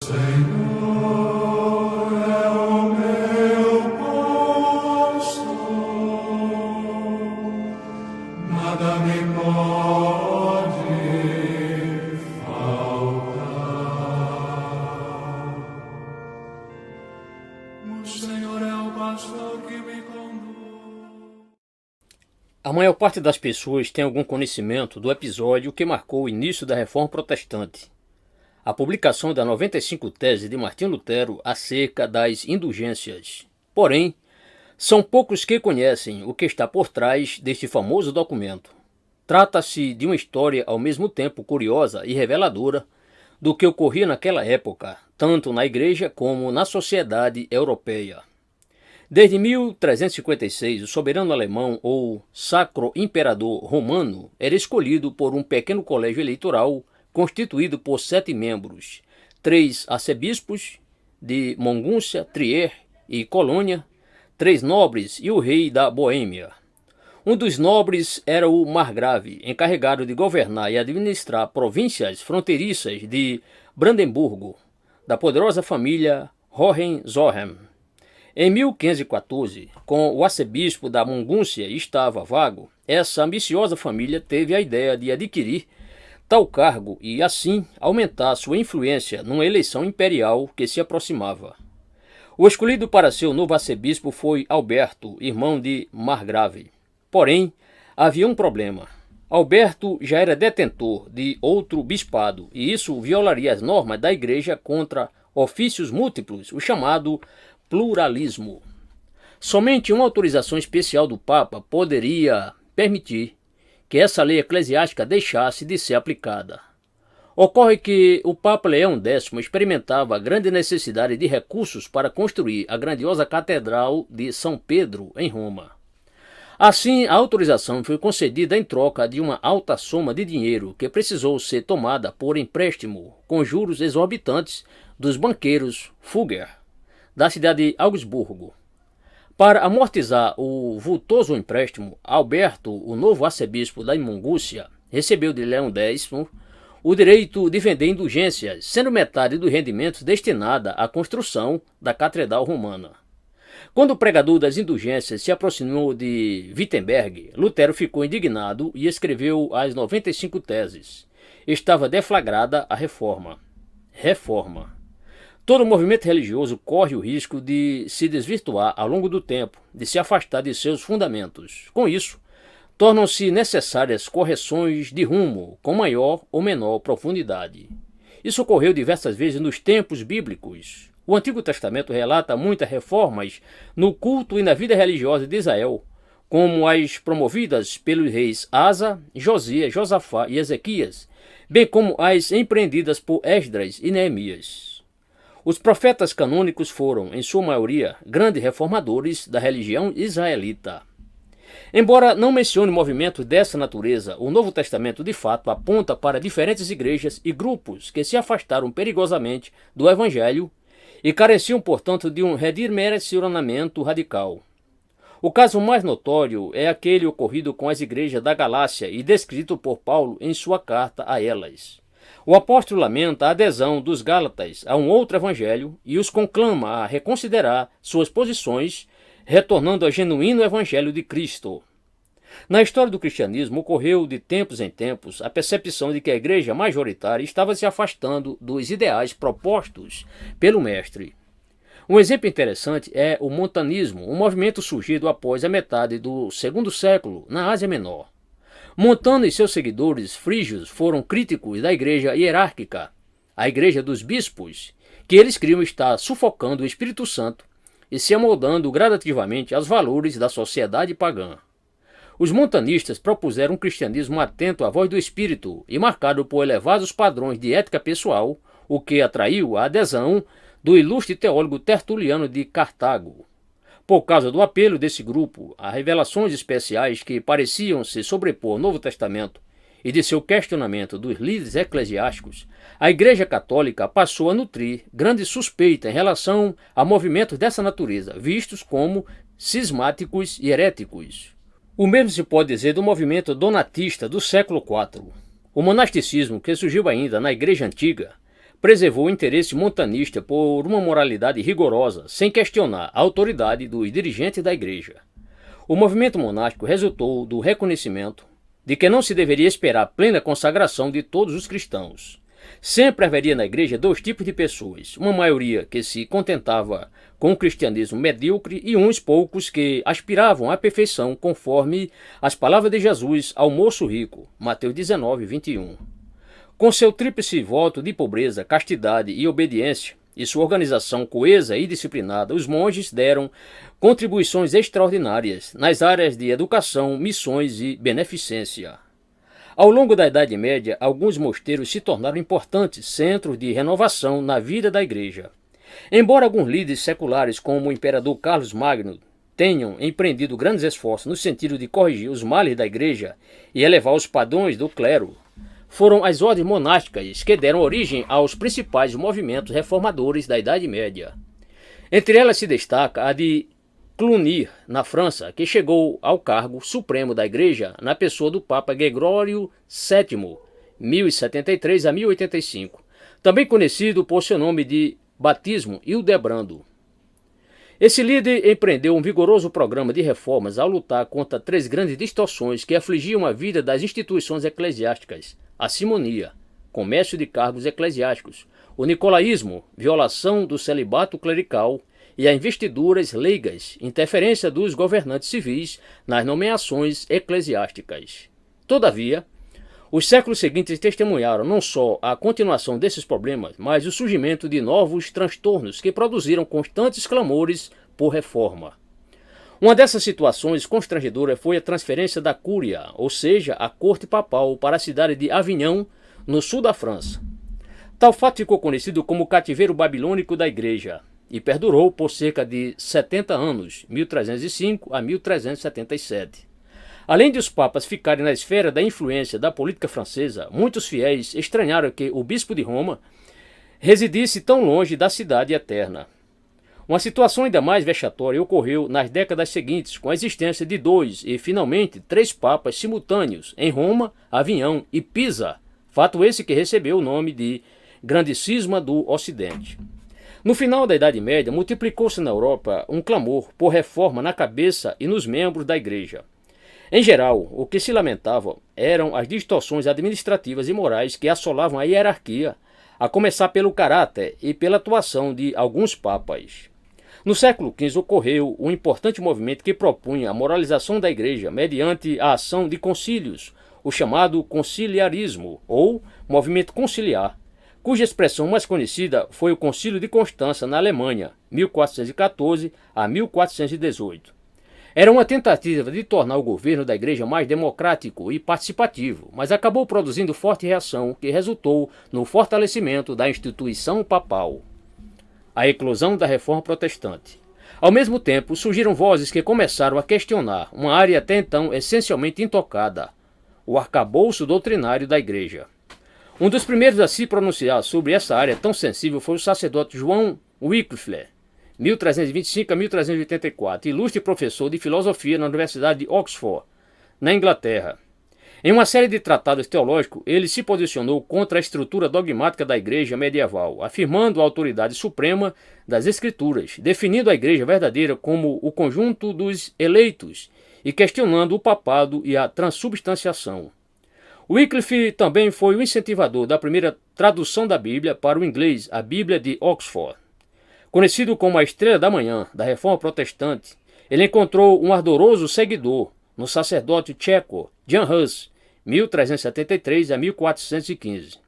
Senhor é o meu pastor, nada me pode faltar. O Senhor é o pastor que me conduz. A maior parte das pessoas tem algum conhecimento do episódio que marcou o início da Reforma Protestante, a publicação da 95 Tese de Martim Lutero acerca das indulgências. Porém, são poucos que conhecem o que está por trás deste famoso documento. Trata-se de uma história ao mesmo tempo curiosa e reveladora do que ocorria naquela época, tanto na Igreja como na sociedade europeia. Desde 1356, o soberano alemão ou Sacro Imperador Romano era escolhido por um pequeno colégio eleitoral constituído por 7 membros, 3 arcebispos de Mogúncia, Trier e Colônia, 3 nobres e o rei da Boêmia. Um dos nobres era o margrave, encarregado de governar e administrar províncias fronteiriças de Brandemburgo, da poderosa família Hohenzollern. Em 1514, com o arcebispo da Mogúncia estava vago, essa ambiciosa família teve a ideia de adquirir tal cargo e, assim, aumentar sua influência numa eleição imperial que se aproximava. O escolhido para ser o novo arcebispo foi Alberto, irmão de Margrave. Porém, havia um problema. Alberto já era detentor de outro bispado e isso violaria as normas da Igreja contra ofícios múltiplos, o chamado pluralismo. Somente uma autorização especial do Papa poderia permitir que essa lei eclesiástica deixasse de ser aplicada. Ocorre que o Papa Leão X experimentava a grande necessidade de recursos para construir a grandiosa Catedral de São Pedro, em Roma. Assim, a autorização foi concedida em troca de uma alta soma de dinheiro que precisou ser tomada por empréstimo, com juros exorbitantes, dos banqueiros Fugger, da cidade de Augsburgo. Para amortizar o vultoso empréstimo, Alberto, o novo arcebispo da Mogúncia, recebeu de Leão X o direito de vender indulgências, sendo metade dos rendimentos destinada à construção da Catedral Romana. Quando o pregador das indulgências se aproximou de Wittenberg, Lutero ficou indignado e escreveu as 95 Teses. Estava deflagrada a reforma. Todo movimento religioso corre o risco de se desvirtuar ao longo do tempo, de se afastar de seus fundamentos. Com isso, tornam-se necessárias correções de rumo com maior ou menor profundidade. Isso ocorreu diversas vezes nos tempos bíblicos. O Antigo Testamento relata muitas reformas no culto e na vida religiosa de Israel, como as promovidas pelos reis Asa, Josias, Josafá e Ezequias, bem como as empreendidas por Esdras e Neemias. Os profetas canônicos foram, em sua maioria, grandes reformadores da religião israelita. Embora não mencione movimentos dessa natureza, o Novo Testamento de fato aponta para diferentes igrejas e grupos que se afastaram perigosamente do Evangelho e careciam, portanto, de um redirecionamento radical. O caso mais notório é aquele ocorrido com as igrejas da Galácia e descrito por Paulo em sua carta a elas. O apóstolo lamenta a adesão dos Gálatas a um outro evangelho e os conclama a reconsiderar suas posições, retornando ao genuíno evangelho de Cristo. Na história do cristianismo, ocorreu de tempos em tempos a percepção de que a igreja majoritária estava se afastando dos ideais propostos pelo Mestre. Um exemplo interessante é o montanismo, um movimento surgido após a metade do segundo século na Ásia Menor. Montano e seus seguidores frígios foram críticos da igreja hierárquica, a igreja dos bispos, que eles criam estar sufocando o Espírito Santo e se amoldando gradativamente aos valores da sociedade pagã. Os montanistas propuseram um cristianismo atento à voz do Espírito e marcado por elevados padrões de ética pessoal, o que atraiu a adesão do ilustre teólogo Tertuliano de Cartago. Por causa do apelo desse grupo a revelações especiais que pareciam se sobrepor ao Novo Testamento e de seu questionamento dos líderes eclesiásticos, a Igreja Católica passou a nutrir grande suspeita em relação a movimentos dessa natureza, vistos como cismáticos e heréticos. O mesmo se pode dizer do movimento donatista do século IV. O monasticismo, que surgiu ainda na Igreja Antiga, preservou o interesse montanista por uma moralidade rigorosa, sem questionar a autoridade dos dirigentes da igreja. O movimento monástico resultou do reconhecimento de que não se deveria esperar plena consagração de todos os cristãos. Sempre haveria na igreja dois tipos de pessoas, uma maioria que se contentava com o cristianismo medíocre e uns poucos que aspiravam à perfeição conforme as palavras de Jesus ao moço rico, Mateus 19, 21. Com seu tríplice voto de pobreza, castidade e obediência, e sua organização coesa e disciplinada, os monges deram contribuições extraordinárias nas áreas de educação, missões e beneficência. Ao longo da Idade Média, alguns mosteiros se tornaram importantes centros de renovação na vida da igreja. Embora alguns líderes seculares, como o imperador Carlos Magno, tenham empreendido grandes esforços no sentido de corrigir os males da igreja e elevar os padrões do clero, foram as ordens monásticas que deram origem aos principais movimentos reformadores da Idade Média. Entre elas se destaca a de Cluny, na França, que chegou ao cargo supremo da Igreja na pessoa do Papa Gregório VII, 1073 a 1085, também conhecido por seu nome de batismo Hildebrando. Esse líder empreendeu um vigoroso programa de reformas ao lutar contra três grandes distorções que afligiam a vida das instituições eclesiásticas: a simonia, comércio de cargos eclesiásticos, o nicolaísmo, violação do celibato clerical, e as investiduras leigas, interferência dos governantes civis nas nomeações eclesiásticas. Todavia, os séculos seguintes testemunharam não só a continuação desses problemas, mas o surgimento de novos transtornos que produziram constantes clamores por reforma. Uma dessas situações constrangedoras foi a transferência da Cúria, ou seja, a corte papal, para a cidade de Avignon, no sul da França. Tal fato ficou conhecido como o cativeiro babilônico da Igreja, e perdurou por cerca de 70 anos, 1305 a 1377. Além de os papas ficarem na esfera da influência da política francesa, muitos fiéis estranharam que o bispo de Roma residisse tão longe da cidade eterna. Uma situação ainda mais vexatória ocorreu nas décadas seguintes, com a existência de dois e, finalmente, três papas simultâneos em Roma, Avignon e Pisa, fato esse que recebeu o nome de Grande Cisma do Ocidente. No final da Idade Média, multiplicou-se na Europa um clamor por reforma na cabeça e nos membros da Igreja. Em geral, o que se lamentava eram as distorções administrativas e morais que assolavam a hierarquia, a começar pelo caráter e pela atuação de alguns papas. No século XV ocorreu um importante movimento que propunha a moralização da Igreja mediante a ação de concílios, o chamado conciliarismo, ou movimento conciliar, cuja expressão mais conhecida foi o Concílio de Constança, na Alemanha, 1414 a 1418. Era uma tentativa de tornar o governo da Igreja mais democrático e participativo, mas acabou produzindo forte reação que resultou no fortalecimento da instituição papal. A eclosão da Reforma Protestante. Ao mesmo tempo, surgiram vozes que começaram a questionar uma área até então essencialmente intocada: o arcabouço doutrinário da Igreja. Um dos primeiros a se pronunciar sobre essa área tão sensível foi o sacerdote João Wycliffe, 1325 a 1384, ilustre professor de filosofia na Universidade de Oxford, na Inglaterra. Em uma série de tratados teológicos, ele se posicionou contra a estrutura dogmática da Igreja medieval, afirmando a autoridade suprema das Escrituras, definindo a Igreja verdadeira como o conjunto dos eleitos e questionando o papado e a transubstanciação. Wycliffe também foi o incentivador da primeira tradução da Bíblia para o inglês, a Bíblia de Oxford. Conhecido como a Estrela da Manhã da Reforma Protestante, ele encontrou um ardoroso seguidor no sacerdote tcheco Jan Hus, 1373 a 1415.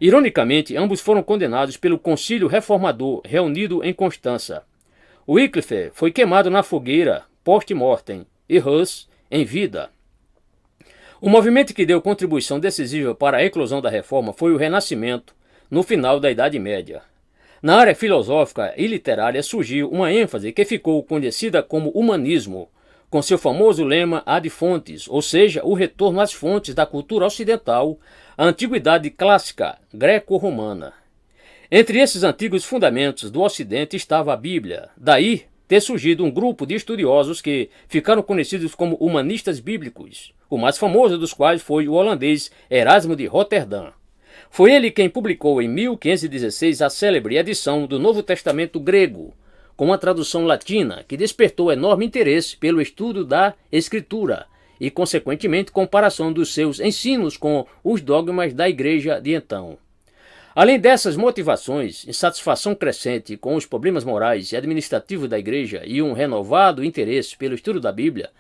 Ironicamente, ambos foram condenados pelo Concílio Reformador reunido em Constança. Wycliffe foi queimado na fogueira post-mortem e Hus em vida. O movimento que deu contribuição decisiva para a eclosão da Reforma foi o Renascimento, no final da Idade Média. Na área filosófica e literária surgiu uma ênfase que ficou conhecida como humanismo, com seu famoso lema ad fontes, ou seja, o retorno às fontes da cultura ocidental, a antiguidade clássica greco-romana. Entre esses antigos fundamentos do Ocidente estava a Bíblia, daí ter surgido um grupo de estudiosos que ficaram conhecidos como humanistas bíblicos, o mais famoso dos quais foi o holandês Erasmo de Roterdã. Foi ele quem publicou em 1516 a célebre edição do Novo Testamento grego, com uma tradução latina que despertou enorme interesse pelo estudo da Escritura e, consequentemente, comparação dos seus ensinos com os dogmas da Igreja de então. Além dessas motivações, insatisfação crescente com os problemas morais e administrativos da Igreja e um renovado interesse pelo estudo da Bíblia,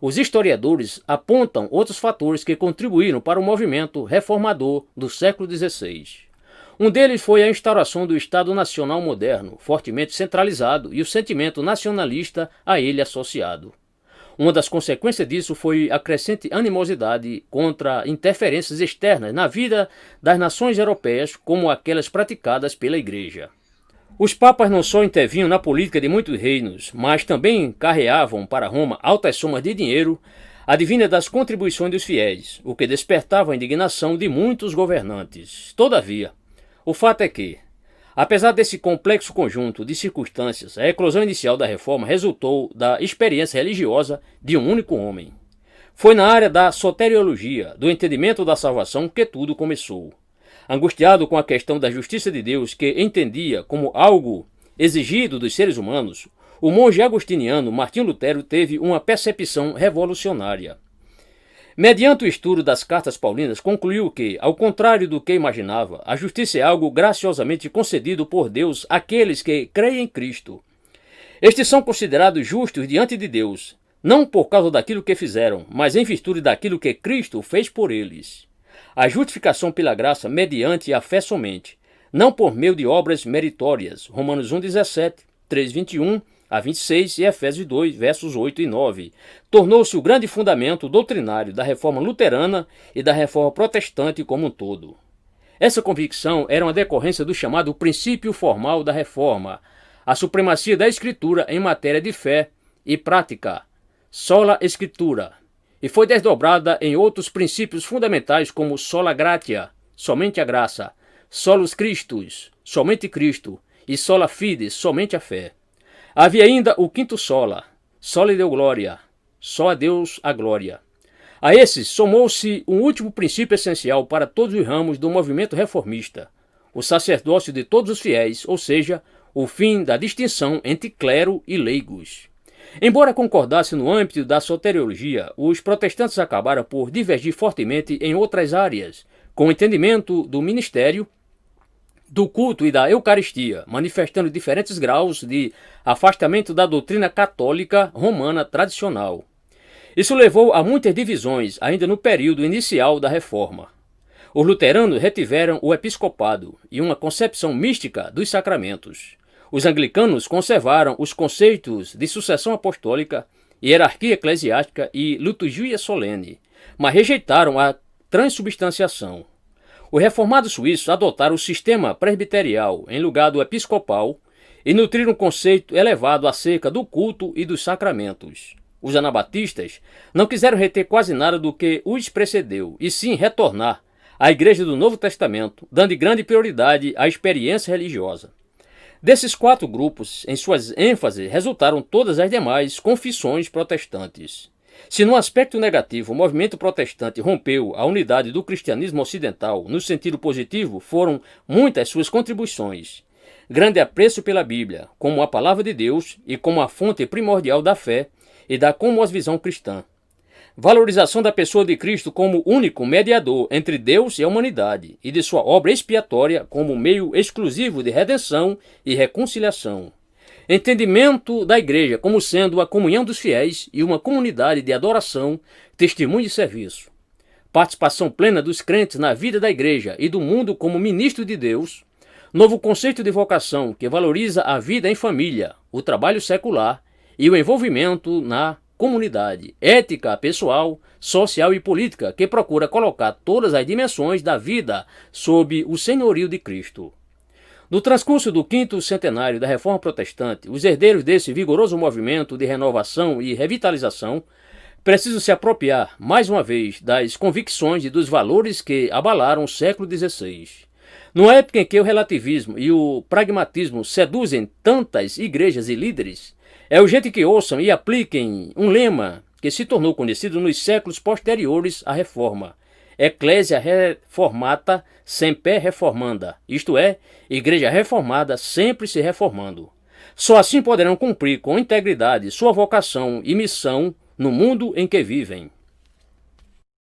os historiadores apontam outros fatores que contribuíram para o movimento reformador do século XVI. Um deles foi a instauração do Estado Nacional moderno, fortemente centralizado, e o sentimento nacionalista a ele associado. Uma das consequências disso foi a crescente animosidade contra interferências externas na vida das nações europeias, como aquelas praticadas pela Igreja. Os papas não só intervinham na política de muitos reinos, mas também carreavam para Roma altas somas de dinheiro advindas das contribuições dos fiéis, o que despertava a indignação de muitos governantes. Todavia, o fato é que, apesar desse complexo conjunto de circunstâncias, a eclosão inicial da reforma resultou da experiência religiosa de um único homem. Foi na área da soteriologia, do entendimento da salvação, que tudo começou. Angustiado com a questão da justiça de Deus, que entendia como algo exigido dos seres humanos, o monge agostiniano Martinho Lutero teve uma percepção revolucionária. Mediante o estudo das cartas paulinas, concluiu que, ao contrário do que imaginava, a justiça é algo graciosamente concedido por Deus àqueles que creem em Cristo. Estes são considerados justos diante de Deus, não por causa daquilo que fizeram, mas em virtude daquilo que Cristo fez por eles. A justificação pela graça mediante a fé somente, não por meio de obras meritórias. Romanos 1,17, 3,21 a 26 e Efésios 2, versos 8 e 9. Tornou-se o grande fundamento doutrinário da reforma luterana e da reforma protestante como um todo. Essa convicção era uma decorrência do chamado princípio formal da reforma, a supremacia da Escritura em matéria de fé e prática, sola Escritura, e foi desdobrada em outros princípios fundamentais como sola gratia, somente a graça, solus Christus, somente Cristo, e sola fide, somente a fé. Havia ainda o quinto sola, soli Deo gloria, só a Deus a glória. A esses somou-se um último princípio essencial para todos os ramos do movimento reformista, o sacerdócio de todos os fiéis, ou seja, o fim da distinção entre clero e leigos. Embora concordassem no âmbito da soteriologia, os protestantes acabaram por divergir fortemente em outras áreas, com o entendimento do ministério, do culto e da Eucaristia, manifestando diferentes graus de afastamento da doutrina católica romana tradicional. Isso levou a muitas divisões ainda no período inicial da Reforma. Os luteranos retiveram o episcopado e uma concepção mística dos sacramentos. Os anglicanos conservaram os conceitos de sucessão apostólica, hierarquia eclesiástica e liturgia solene, mas rejeitaram a transubstanciação. Os reformados suíços adotaram o sistema presbiterial em lugar do episcopal e nutriram um conceito elevado acerca do culto e dos sacramentos. Os anabatistas não quiseram reter quase nada do que os precedeu, e sim retornar à Igreja do Novo Testamento, dando grande prioridade à experiência religiosa. Desses quatro grupos, em suas ênfases, resultaram todas as demais confissões protestantes. Se no aspecto negativo o movimento protestante rompeu a unidade do cristianismo ocidental, no sentido positivo foram muitas suas contribuições. Grande apreço pela Bíblia, como a palavra de Deus e como a fonte primordial da fé e da cosmovisão cristã. Valorização da pessoa de Cristo como único mediador entre Deus e a humanidade e de sua obra expiatória como meio exclusivo de redenção e reconciliação. Entendimento da Igreja como sendo a comunhão dos fiéis e uma comunidade de adoração, testemunho e serviço. Participação plena dos crentes na vida da Igreja e do mundo como ministro de Deus. Novo conceito de vocação que valoriza a vida em família, o trabalho secular e o envolvimento na comunidade. Ética pessoal, social e política que procura colocar todas as dimensões da vida sob o senhorio de Cristo. No transcurso do quinto centenário da Reforma Protestante, os herdeiros desse vigoroso movimento de renovação e revitalização precisam se apropriar, mais uma vez, das convicções e dos valores que abalaram o século XVI. Numa época em que o relativismo e o pragmatismo seduzem tantas igrejas e líderes, é urgente que ouçam e apliquem um lema que se tornou conhecido nos séculos posteriores à Reforma. Ecclesia reformata semper reformanda, isto é, igreja reformada sempre se reformando. Só assim poderão cumprir com integridade sua vocação e missão no mundo em que vivem.